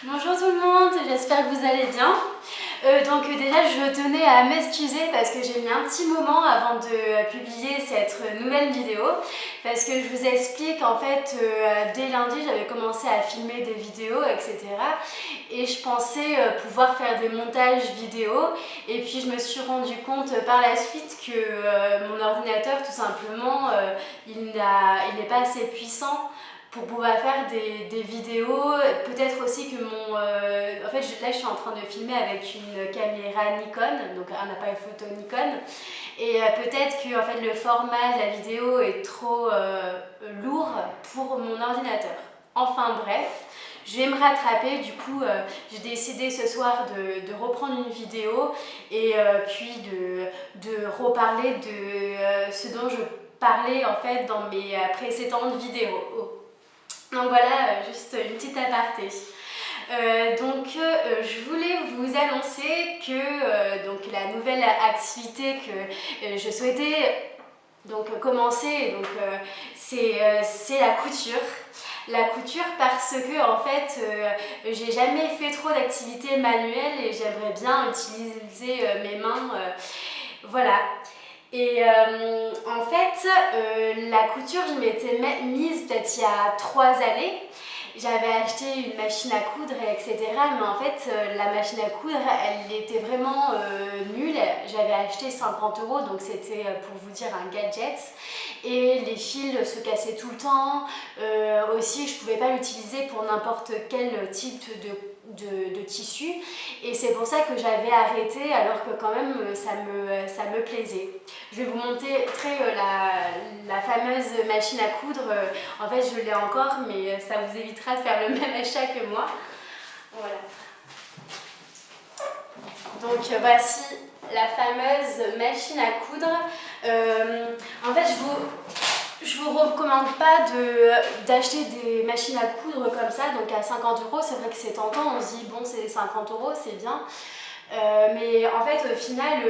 Bonjour tout le monde, j'espère que vous allez bien. Déjà je tenais à m'excuser parce que j'ai mis un petit moment avant de publier cette nouvelle vidéo parce que je vous explique en fait dès lundi j'avais commencé à filmer des vidéos etc. Et je pensais pouvoir faire des montages vidéo et puis je me suis rendu compte par la suite que mon ordinateur tout simplement il n'est pas assez puissant pour pouvoir faire des vidéos, peut-être aussi que mon... en fait, là, je suis en train de filmer avec une caméra Nikon, donc un appareil photo Nikon, et peut-être que en fait, le format de la vidéo est trop lourd pour mon ordinateur. Enfin bref, je vais me rattraper, du coup, j'ai décidé ce soir de reprendre une vidéo et puis de reparler de ce dont je parlais en fait dans mes précédentes vidéos. Donc voilà, juste une petite aparté. Je voulais vous annoncer que donc, la nouvelle activité que je souhaitais commencer, c'est la couture. La couture parce que en fait j'ai jamais fait trop d'activités manuelles et j'aimerais bien utiliser mes mains. Voilà. Et en fait, la couture, je m'étais mise peut-être il y a 3 années. J'avais acheté une machine à coudre, etc. Mais en fait, la machine à coudre, elle était vraiment nulle. J'avais acheté 50 €, donc c'était pour vous dire un gadget. Et les fils se cassaient tout le temps. Aussi, je ne pouvais pas l'utiliser pour n'importe quel type de tissu. Et c'est pour ça que j'avais arrêté, alors que quand même, ça me plaisait. Je vais vous montrer la fameuse machine à coudre. En fait, je l'ai encore, mais ça vous évitera de faire le même achat que moi. Voilà. Donc voici la fameuse machine à coudre. En fait, je vous recommande pas d'acheter des machines à coudre comme ça, donc à 50 €. C'est vrai que c'est tentant, on se dit bon, c'est 50 €, c'est bien. Mais en fait au final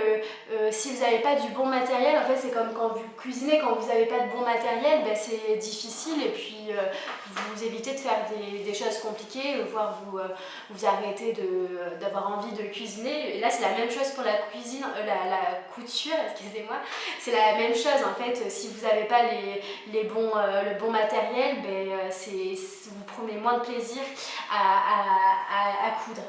si vous n'avez pas du bon matériel, en fait c'est comme quand vous cuisinez, quand vous n'avez pas de bon matériel, ben, c'est difficile et puis vous évitez de faire des choses compliquées, voire vous arrêtez d'avoir envie de cuisiner. Et là c'est la même chose pour la cuisine, la couture, excusez-moi, c'est la même chose en fait. Si vous n'avez pas le bon matériel, ben, vous prenez moins de plaisir à coudre.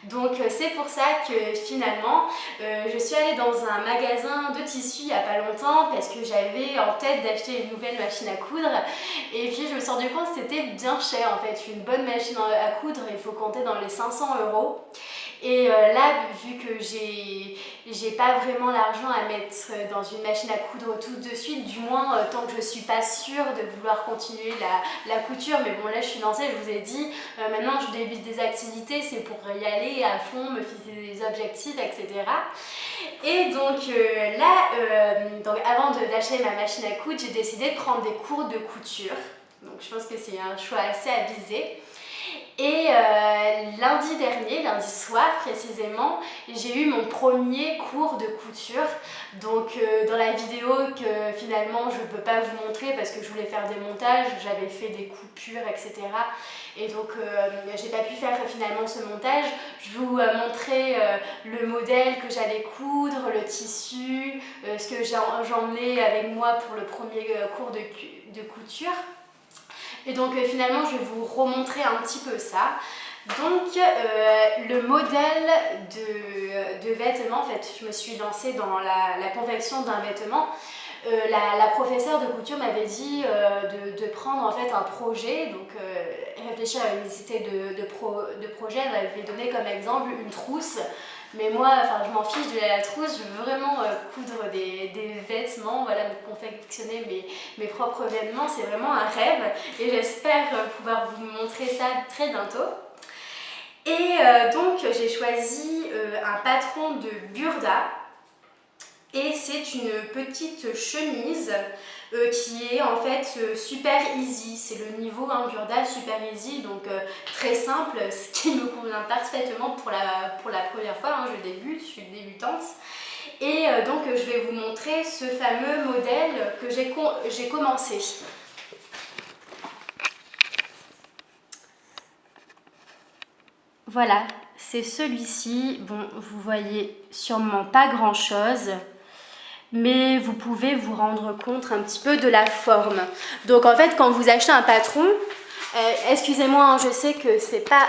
Donc c'est pour ça que finalement je suis allée dans un magasin de tissus il n'y a pas longtemps parce que j'avais en tête d'acheter une nouvelle machine à coudre et puis je me suis rendu compte que c'était bien cher en fait. Une bonne machine à coudre, il faut compter dans les 500 €. Et là, vu que j'ai pas vraiment l'argent à mettre dans une machine à coudre tout de suite, du moins tant que je suis pas sûre de vouloir continuer la couture, mais bon là je suis lancée, je vous ai dit, maintenant je débute des activités, c'est pour y aller à fond, me fixer des objectifs, etc. Et donc donc avant d'acheter ma machine à coudre, j'ai décidé de prendre des cours de couture. Donc je pense que c'est un choix assez avisé. Et lundi dernier, lundi soir précisément, j'ai eu mon premier cours de couture. Donc dans la vidéo que finalement je ne peux pas vous montrer parce que je voulais faire des montages, j'avais fait des coupures, etc. Et donc j'ai pas pu faire finalement ce montage. Je vous montrer le modèle que j'allais coudre, le tissu, ce que j'emmenais avec moi pour le premier cours de couture. Et donc finalement je vais vous remontrer un petit peu ça. Donc le modèle de vêtement, en fait je me suis lancée dans la confection d'un vêtement. La professeure de couture m'avait dit de prendre en fait un projet, donc réfléchir à une liste de projets. Elle m'avait donné comme exemple une trousse. Mais moi, enfin, je m'en fiche de la trousse, je veux vraiment coudre des vêtements, voilà, confectionner mes propres vêtements, c'est vraiment un rêve et j'espère pouvoir vous montrer ça très bientôt. Et donc j'ai choisi un patron de Burda et c'est une petite chemise qui est en fait super easy, c'est le niveau Burda super easy, donc très simple, ce qui me convient parfaitement pour la première fois, hein, je suis débutante. Et donc je vais vous montrer ce fameux modèle que j'ai commencé. voilà, c'est celui-ci. Bon, vous voyez sûrement pas grand-chose, mais vous pouvez vous rendre compte un petit peu de la forme. Donc en fait, quand vous achetez un patron, excusez-moi, hein, je sais que c'est pas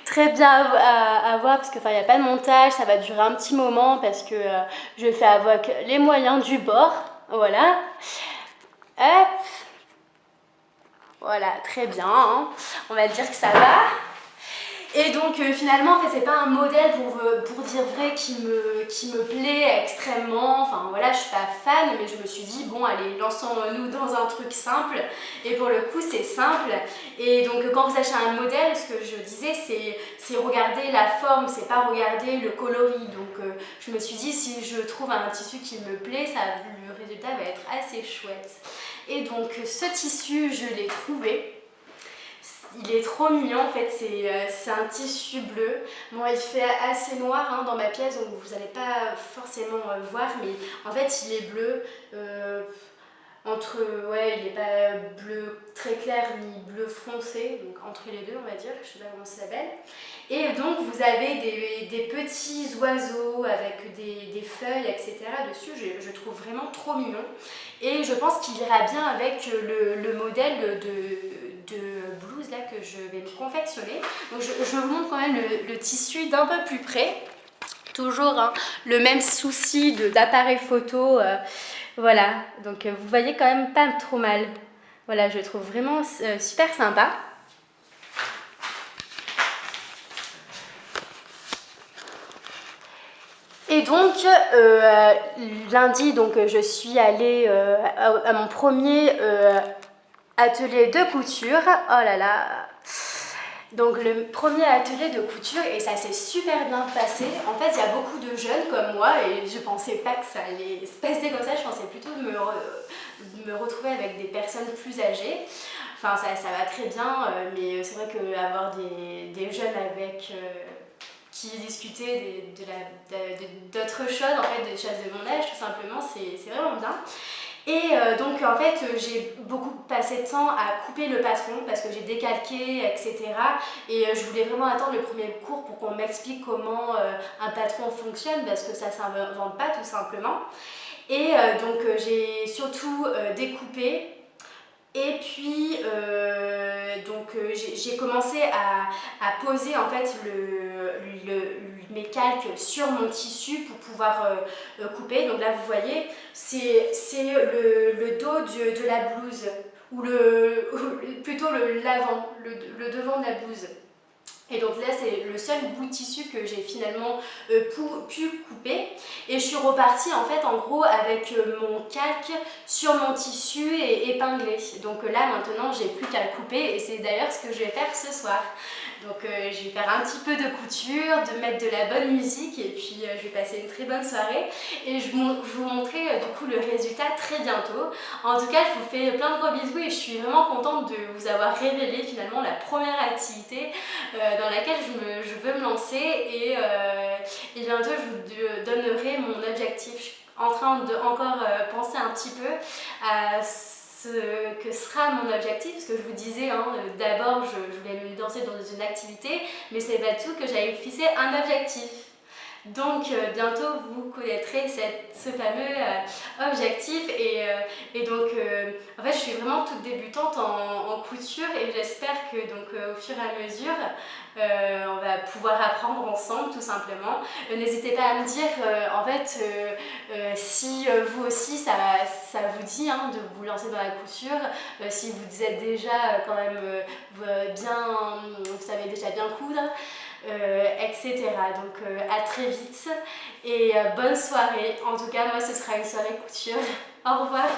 très bien à voir parce que il n'y a pas de montage, ça va durer un petit moment parce que je fais avec les moyens du bord. Voilà. Hop. Voilà, très bien, hein. On va dire que ça va. Et donc finalement, en fait, c'est pas un modèle pour dire vrai qui me plaît extrêmement. Enfin voilà, je suis pas fan, mais je me suis dit, bon, allez, lançons-nous dans un truc simple. Et pour le coup, c'est simple. Et donc quand vous achetez un modèle, ce que je disais, c'est regarder la forme, c'est pas regarder le coloris. Donc je me suis dit, si je trouve un tissu qui me plaît, le résultat va être assez chouette. Et donc ce tissu, je l'ai trouvé. Il est trop mignon en fait, c'est un tissu bleu. Bon, il fait assez noir hein, dans ma pièce, donc vous n'allez pas forcément voir, mais en fait il est bleu. Ouais, il n'est pas bleu très clair ni bleu foncé, donc entre les deux on va dire, je sais pas comment ça s'appelle. Et donc vous avez des petits oiseaux avec des feuilles, etc. dessus, je trouve vraiment trop mignon. Et je pense qu'il ira bien avec le modèle de blouse là que je vais me confectionner. Donc je vous montre quand même le tissu d'un peu plus près. Toujours hein, le même souci d'appareil photo. Voilà, donc vous voyez quand même pas trop mal. Voilà, je le trouve vraiment super sympa. Et donc, lundi, donc, je suis allée à mon premier atelier de couture. Oh là là. Donc le premier atelier de couture et ça s'est super bien passé. En fait, il y a beaucoup de jeunes comme moi et je pensais pas que ça allait se passer comme ça. Je pensais plutôt de me retrouver avec des personnes plus âgées. Enfin, ça va très bien, mais c'est vrai qu'avoir des jeunes avec qui discutaient d'autres choses, en fait, des choses de mon âge, tout simplement, c'est vraiment bien. Et donc en fait j'ai beaucoup passé de temps à couper le patron parce que j'ai décalqué etc. Et je voulais vraiment attendre le premier cours pour qu'on m'explique comment un patron fonctionne parce que ça ne s'invente pas tout simplement. Et donc j'ai surtout découpé. Et puis j'ai commencé à poser en fait mes calques sur mon tissu pour pouvoir couper. Donc là vous voyez, c'est le dos de la blouse ou plutôt l'avant, le devant de la blouse. Et donc là c'est le seul bout de tissu que j'ai finalement pu couper et je suis repartie en fait en gros avec mon calque sur mon tissu et épinglé. Donc là maintenant j'ai plus qu'à le couper et c'est d'ailleurs ce que je vais faire ce soir. Donc je vais faire un petit peu de couture, de mettre de la bonne musique et puis je vais passer une très bonne soirée et je vous montrer du coup le résultat très bientôt. En tout cas je vous fais plein de gros bisous et je suis vraiment contente de vous avoir révélé finalement la première activité dans laquelle je veux me lancer et bientôt je vous donnerai mon objectif. Je suis en train de encore penser un petit peu à ce que sera mon objectif, parce que je vous disais hein, d'abord je voulais me lancer dans une activité, mais c'est pas tout que j'avais fixé un objectif. Donc bientôt vous connaîtrez ce fameux objectif et donc en fait je suis vraiment toute débutante en couture et j'espère que donc au fur et à mesure on va pouvoir apprendre ensemble tout simplement. N'hésitez pas à me dire en fait si vous aussi ça vous dit hein, de vous lancer dans la couture, si vous êtes déjà quand même vous savez déjà bien coudre. Etc. Donc à très vite et bonne soirée. En tout cas, moi ce sera une soirée couture. Au revoir.